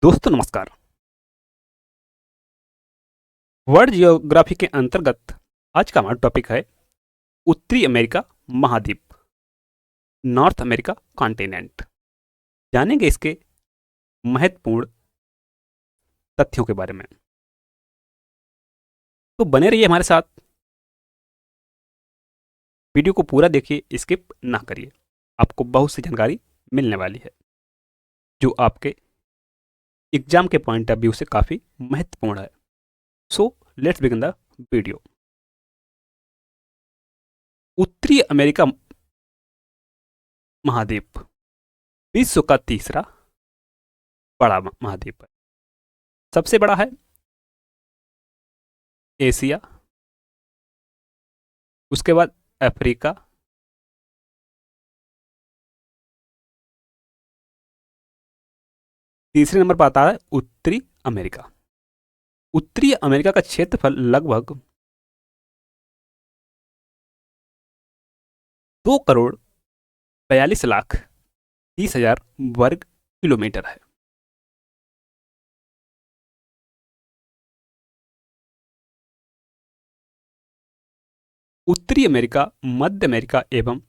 दोस्तों नमस्कार। World geography के अंतर्गत आज का हमारा टॉपिक है उत्तरी अमेरिका महाद्वीप, नॉर्थ अमेरिका कॉन्टिनेंट। जानेंगे इसके महत्वपूर्ण तथ्यों के बारे में। तो बने रहिए हमारे साथ, वीडियो को पूरा देखिए, स्किप ना करिए। आपको बहुत सी जानकारी मिलने वाली है जो आपके एग्जाम के पॉइंट ऑफ व्यू से काफी महत्वपूर्ण है। So let's begin the video. उत्तरी अमेरिका महाद्वीप विश्व का तीसरा बड़ा महाद्वीप है। सबसे बड़ा है एशिया, उसके बाद अफ्रीका, तीसरे नंबर पर आता है उत्तरी अमेरिका। उत्तरी अमेरिका का क्षेत्रफल लगभग 2,42,30,000 वर्ग किलोमीटर है। उत्तरी अमेरिका, मध्य अमेरिका एवं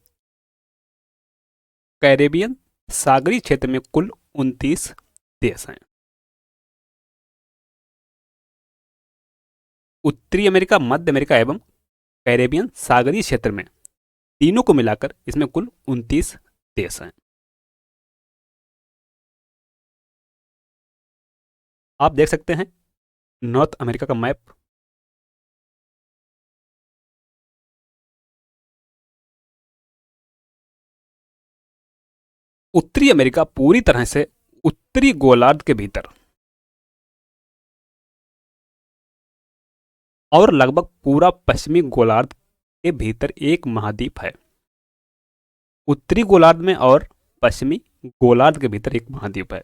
कैरेबियन सागरीय क्षेत्र में कुल 29 देश हैं। उत्तरी अमेरिका, मध्य अमेरिका एवं कैरेबियन सागरीय क्षेत्र में तीनों को मिलाकर इसमें कुल 29 देश हैं। आप देख सकते हैं नॉर्थ अमेरिका का मैप। उत्तरी अमेरिका पूरी तरह से उत्तरी गोलार्ध के भीतर और लगभग पूरा पश्चिमी गोलार्ध के भीतर एक महाद्वीप है। उत्तरी गोलार्ध में और पश्चिमी गोलार्ध के भीतर एक महाद्वीप है।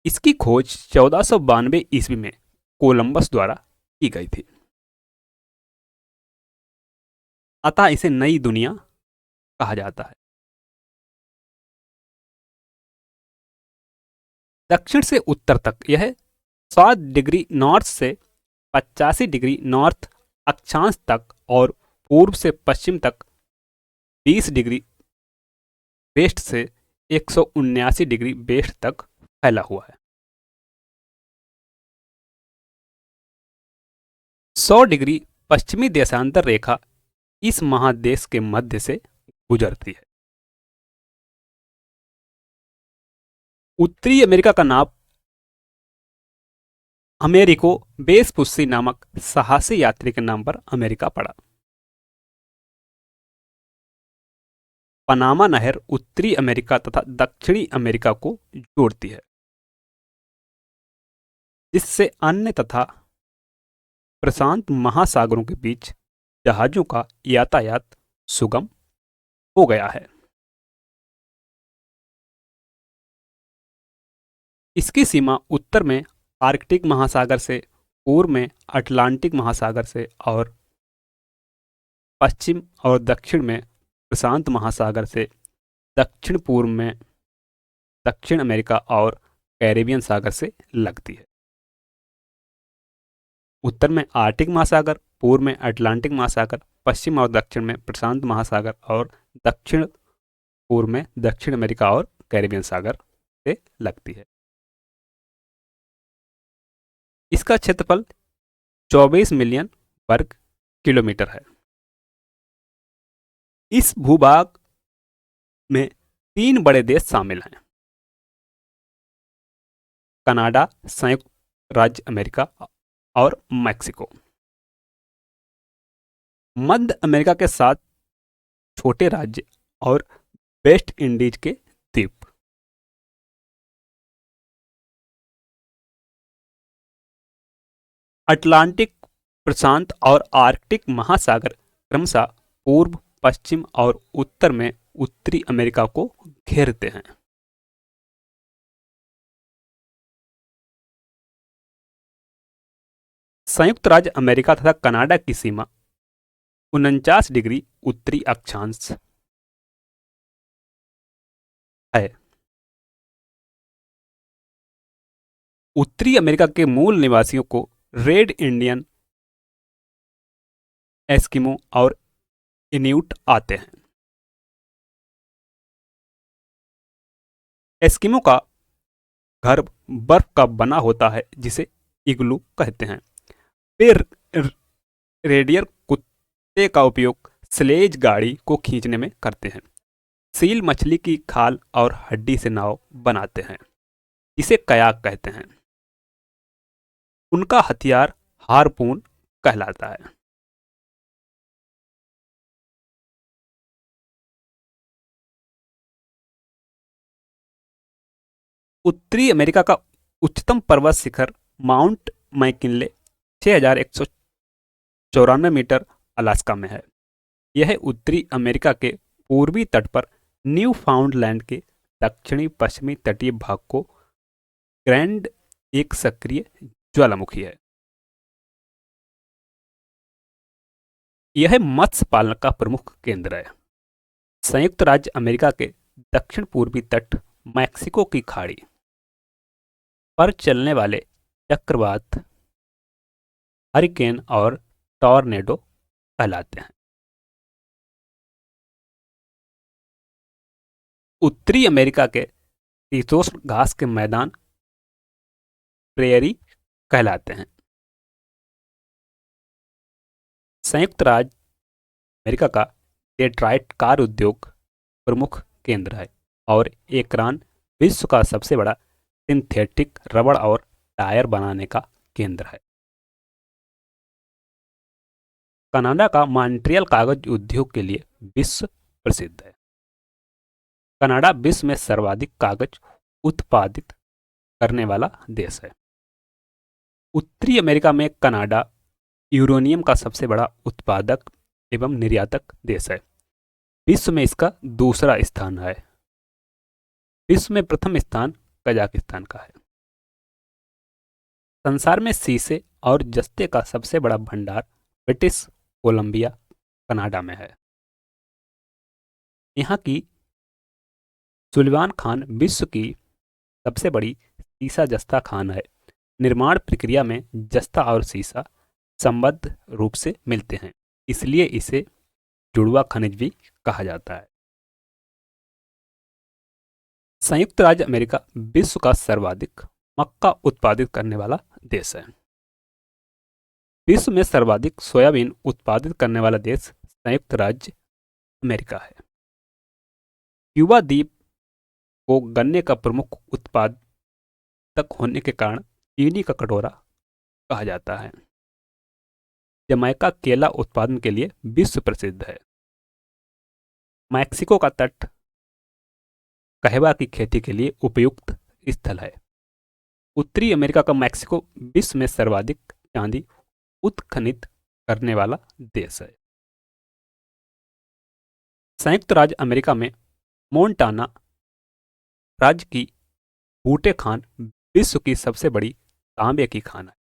इसकी खोज 1492 ईस्वी में कोलंबस द्वारा की गई थी। अतः इसे नई दुनिया कहा जाता है। दक्षिण से उत्तर तक यह 7 डिग्री नॉर्थ से 85 डिग्री नॉर्थ अक्षांश तक और पूर्व से पश्चिम तक 20 डिग्री वेस्ट से 179 डिग्री वेस्ट तक फैला हुआ है। 100 डिग्री पश्चिमी देशांतर रेखा इस महादेश के मध्य से गुजरती है। उत्तरी अमेरिका का नाम अमेरिको वेस्पुस्सी नामक साहसी यात्री के नाम पर अमेरिका पड़ा। पनामा नहर उत्तरी अमेरिका तथा दक्षिणी अमेरिका को जोड़ती है, जिससे अन्य तथा प्रशांत महासागरों के बीच जहाजों का यातायात सुगम हो गया है। इसकी सीमा उत्तर में आर्कटिक महासागर से, पूर्व में अटलांटिक महासागर से और पश्चिम और दक्षिण में प्रशांत महासागर से, दक्षिण पूर्व में दक्षिण अमेरिका और कैरेबियन सागर से लगती है। उत्तर में आर्कटिक महासागर, पूर्व में अटलांटिक महासागर, पश्चिम और दक्षिण में प्रशांत महासागर और दक्षिण पूर्व में दक्षिण अमेरिका और कैरेबियन सागर से लगती है। इसका क्षेत्रफल 24 मिलियन वर्ग किलोमीटर है। इस भूभाग में 3 बड़े देश शामिल हैं: कनाडा, संयुक्त राज्य अमेरिका और मैक्सिको। मध्य अमेरिका के 7 छोटे राज्य और वेस्ट इंडीज के द्वीप। अटलांटिक, प्रशांत और आर्कटिक महासागर क्रमशः पूर्व, पश्चिम और उत्तर में उत्तरी अमेरिका को घेरते हैं। संयुक्त राज्य अमेरिका तथा कनाडा की सीमा 49 डिग्री उत्तरी अक्षांश है। उत्तरी अमेरिका के मूल निवासियों को रेड इंडियन, एस्किमो और इन्यूट आते हैं। एस्किमो का घर बर्फ का बना होता है जिसे इग्लू कहते हैं। वे रेडियर कुत्ते का उपयोग स्लेज गाड़ी को खींचने में करते हैं। सील मछली की खाल और हड्डी से नाव बनाते हैं, इसे कयाक कहते हैं। उनका हथियार हारपून कहलाता है। उत्तरी अमेरिका का उच्चतम पर्वत शिखर माउंट मैकिनले 6194 मीटर अलास्का में है। यह उत्तरी अमेरिका के पूर्वी तट पर न्यू फाउंडलैंड के दक्षिणी पश्चिमी तटीय भाग को ग्रैंड एक सक्रिय ज्वालामुखी है। यह मत्स्य पालन का प्रमुख केंद्र है। संयुक्त राज्य अमेरिका के दक्षिण पूर्वी तट मैक्सिको की खाड़ी पर चलने वाले चक्रवात, हरिकेन और टॉर्नेडो कहलाते हैं। उत्तरी अमेरिका के शीतोष्ण घास के मैदान प्रेयरी कहलाते हैं। संयुक्त राज्य अमेरिका का डेट्रॉइट कार उद्योग प्रमुख केंद्र है और एकरान विश्व का सबसे बड़ा सिंथेटिक रबड़ और टायर बनाने का केंद्र है। कनाडा का मॉन्ट्रियल कागज उद्योग के लिए विश्व प्रसिद्ध है। कनाडा विश्व में सर्वाधिक कागज उत्पादित करने वाला देश है। उत्तरी अमेरिका में कनाडा यूरेनियम का सबसे बड़ा उत्पादक एवं निर्यातक देश है। विश्व में इसका दूसरा स्थान है। विश्व में प्रथम स्थान कजाकिस्तान का है। संसार में शीशे और जस्ते का सबसे बड़ा भंडार ब्रिटिश कोलंबिया कनाडा में है। यहाँ की सुलिवान खान विश्व की सबसे बड़ी सीसा जस्ता खान है। निर्माण प्रक्रिया में जस्ता और सीसा संबद्ध रूप से मिलते हैं, इसलिए इसे जुड़वा खनिज भी कहा जाता है। संयुक्त राज्य अमेरिका विश्व का सर्वाधिक मक्का उत्पादित करने वाला देश है। विश्व में सर्वाधिक सोयाबीन उत्पादित करने वाला देश संयुक्त राज्य अमेरिका है। क्यूबा द्वीप को गन्ने का प्रमुख उत्पादक होने के कारण चीनी का कटोरा कहा जाता है। जमैका केला उत्पादन के लिए विश्व प्रसिद्ध है। मैक्सिको का तट कहवा की खेती के लिए उपयुक्त स्थल है। उत्तरी अमेरिका का मैक्सिको विश्व में सर्वाधिक चांदी उत्खनित करने वाला देश है। संयुक्त राज्य अमेरिका में मोन्टाना राज्य की बूटे खान विश्व की सबसे बड़ी तांबे की खान है।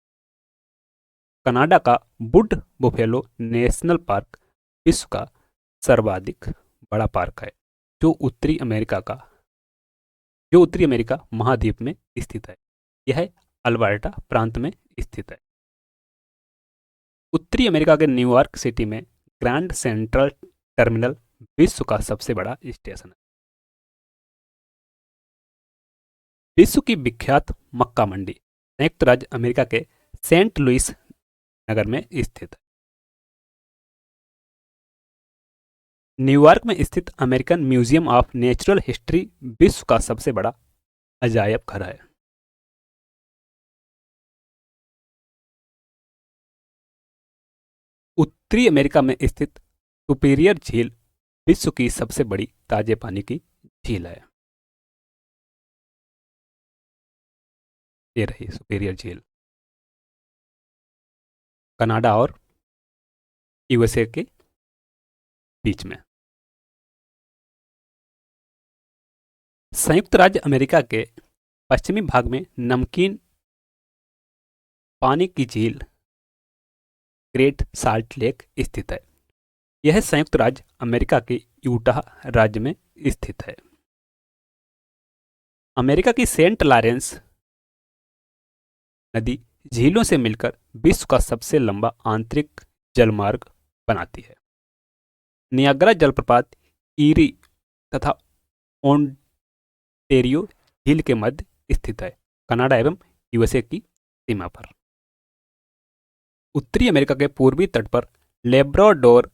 कनाडा का वुड बुफेलो नेशनल पार्क विश्व का सर्वाधिक बड़ा पार्क है, जो उत्तरी अमेरिका महाद्वीप में स्थित है। यह अल्बर्टा प्रांत में स्थित है। उत्तरी अमेरिका के न्यूयॉर्क सिटी में ग्रैंड सेंट्रल टर्मिनल विश्व का सबसे बड़ा स्टेशन है। विश्व की विख्यात मक्का मंडी संयुक्त राज्य अमेरिका के सेंट लुइस नगर में स्थित है। न्यूयॉर्क में स्थित American museum of natural history विश्व का सबसे बड़ा अजायब घर है। उत्तरी अमेरिका में स्थित सुपीरियर झील विश्व की सबसे बड़ी ताजे पानी की झील है। ये रही सुपीरियर झील, कनाडा और यूएसए के बीच में। संयुक्त राज्य अमेरिका के पश्चिमी भाग में नमकीन पानी की झील ग्रेट साल्ट लेक स्थित है। यह संयुक्त राज्य अमेरिका के यूटाह राज्य में स्थित है। अमेरिका की सेंट लॉरेंस नदी झीलों से मिलकर विश्व का सबसे लंबा आंतरिक जलमार्ग बनाती है। नियाग्रा जलप्रपात ईरी तथा ओंटेरियो झील के मध्य स्थित है, कनाडा एवं यूएसए की सीमा पर। उत्तरी अमेरिका के पूर्वी तट पर लेब्राडोर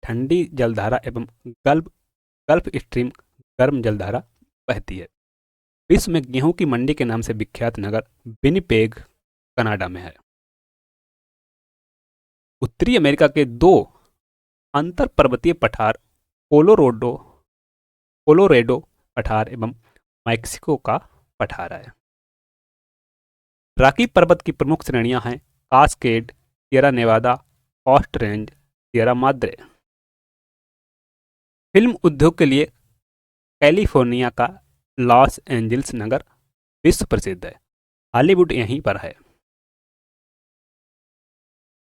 ठंडी जलधारा एवं गल्फ स्ट्रीम गर्म जलधारा बहती है। विश्व में गेहूं की मंडी के नाम से विख्यात नगर विनिपेग कनाडा में है। उत्तरी अमेरिका के दो अंतर पर्वतीय पठार कोलोरेडो पठार एवं मैक्सिको का पठार है। रॉकी पर्वत की प्रमुख श्रेणियां हैं Cascade, Sierra Nevada, Coast Range, Sierra Madre. Film उद्योग के लिए कैलिफोर्निया का लॉस एंजल्स नगर विश्व प्रसिद्ध है, हॉलीवुड यहीं पर है।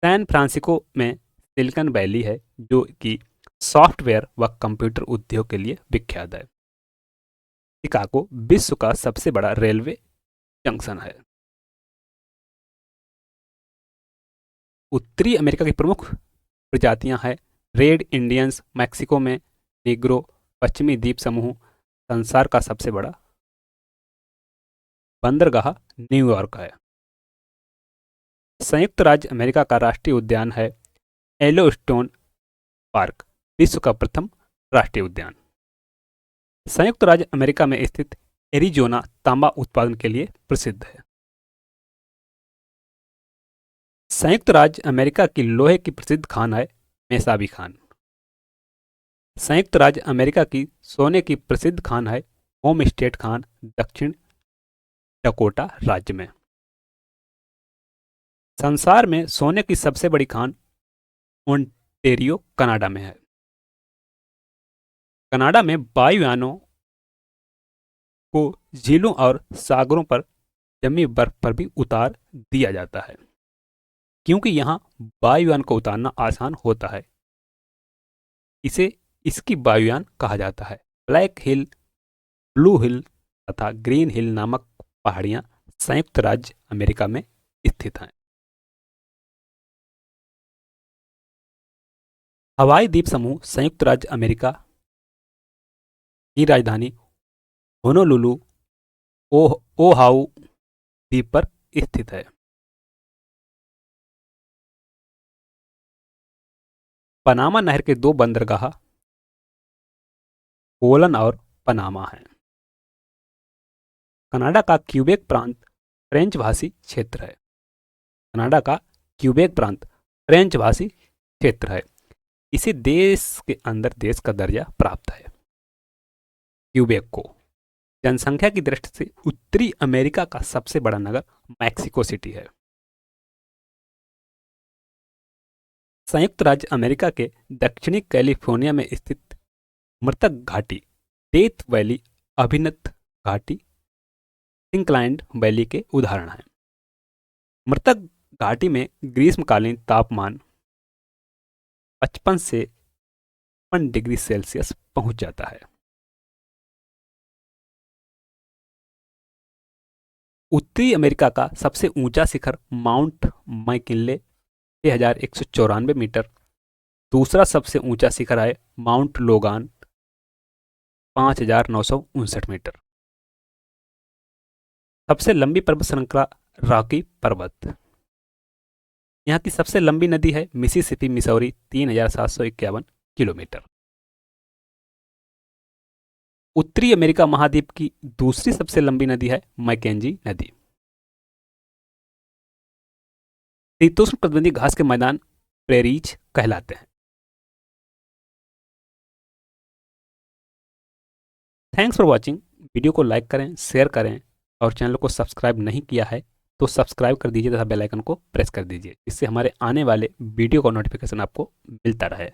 सैन फ्रांसिस्को में सिलिकॉन वैली है जो कि सॉफ्टवेयर व कंप्यूटर उद्योग के लिए विख्यात है। शिकागो विश्व का सबसे बड़ा रेलवे जंक्शन है। उत्तरी अमेरिका की प्रमुख प्रजातियां हैं रेड इंडियंस, मैक्सिको में निग्रो, पश्चिमी द्वीप समूह। संसार का सबसे बड़ा बंदरगाह न्यूयॉर्क है। संयुक्त राज्य अमेरिका का राष्ट्रीय उद्यान है येलोस्टोन पार्क, विश्व का प्रथम राष्ट्रीय उद्यान। संयुक्त राज्य अमेरिका में स्थित एरिजोना तांबा उत्पादन के लिए प्रसिद्ध है। संयुक्त राज्य अमेरिका की लोहे की प्रसिद्ध खान है मेसाबी खान। संयुक्त राज्य अमेरिका की सोने की प्रसिद्ध खान है होम स्टेट खान, दक्षिण डकोटा राज्य में। संसार में सोने की सबसे बड़ी खान ओंटेरियो कनाडा में है। कनाडा में वायुयानों को झीलों और सागरों पर जमी बर्फ पर भी उतार दिया जाता है, क्योंकि यहाँ वायुयान को उतारना आसान होता है। इसकी वायुयान कहा जाता है। ब्लैक हिल, ब्लू हिल तथा ग्रीन हिल नामक पहाड़ियां संयुक्त राज्य अमेरिका में स्थित हैं। हवाई द्वीप समूह संयुक्त राज्य अमेरिका की राजधानी होनोलुलु ओहाउ द्वीप पर स्थित है। पनामा नहर के दो बंदरगाह कोलन और पनामा हैं। कनाडा का क्यूबेक प्रांत फ्रेंच भाषी क्षेत्र है। कनाडा का क्यूबेक प्रांत फ्रेंच भाषी क्षेत्र है। इसे देश के अंदर देश का दर्जा प्राप्त है। क्यूबेक को जनसंख्या की दृष्टि से उत्तरी अमेरिका का सबसे बड़ा नगर मैक्सिको सिटी है। संयुक्त राज्य अमेरिका के दक्षिणी कैलिफोर्निया में स्थित मृतक घाटी डेथ वैली, अभिनत घाटी, सिंकलैंड वैली के उदाहरण हैं। मृतक घाटी में ग्रीष्मकालीन तापमान 55 से 55 डिग्री सेल्सियस पहुंच जाता है। उत्तरी अमेरिका का सबसे ऊंचा शिखर माउंट मैकिनले 6194 मीटर। दूसरा सबसे ऊंचा शिखर है माउंट लोगान 5959 मीटर। सबसे लंबी पर्वत श्रृंखला रॉकी पर्वत। यहाँ की सबसे लंबी नदी है मिसिसिपी मिसौरी 3751 किलोमीटर। उत्तरी अमेरिका महाद्वीप की दूसरी सबसे लंबी नदी है मैकेंजी नदी। शीतोष्ण कटिबंधीय घास के मैदान प्रेरीज कहलाते हैं। Thanks for watching. वीडियो को लाइक करें, शेयर करें और चैनल को सब्सक्राइब नहीं किया है तो सब्सक्राइब कर दीजिए तथा बेल आइकन को प्रेस कर दीजिए, जिससे हमारे आने वाले वीडियो का नोटिफिकेशन आपको मिलता रहे।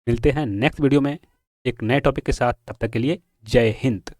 मिलते हैं नेक्स्ट वीडियो में एक नए टॉपिक के साथ। तब तक के लिए जय हिंद।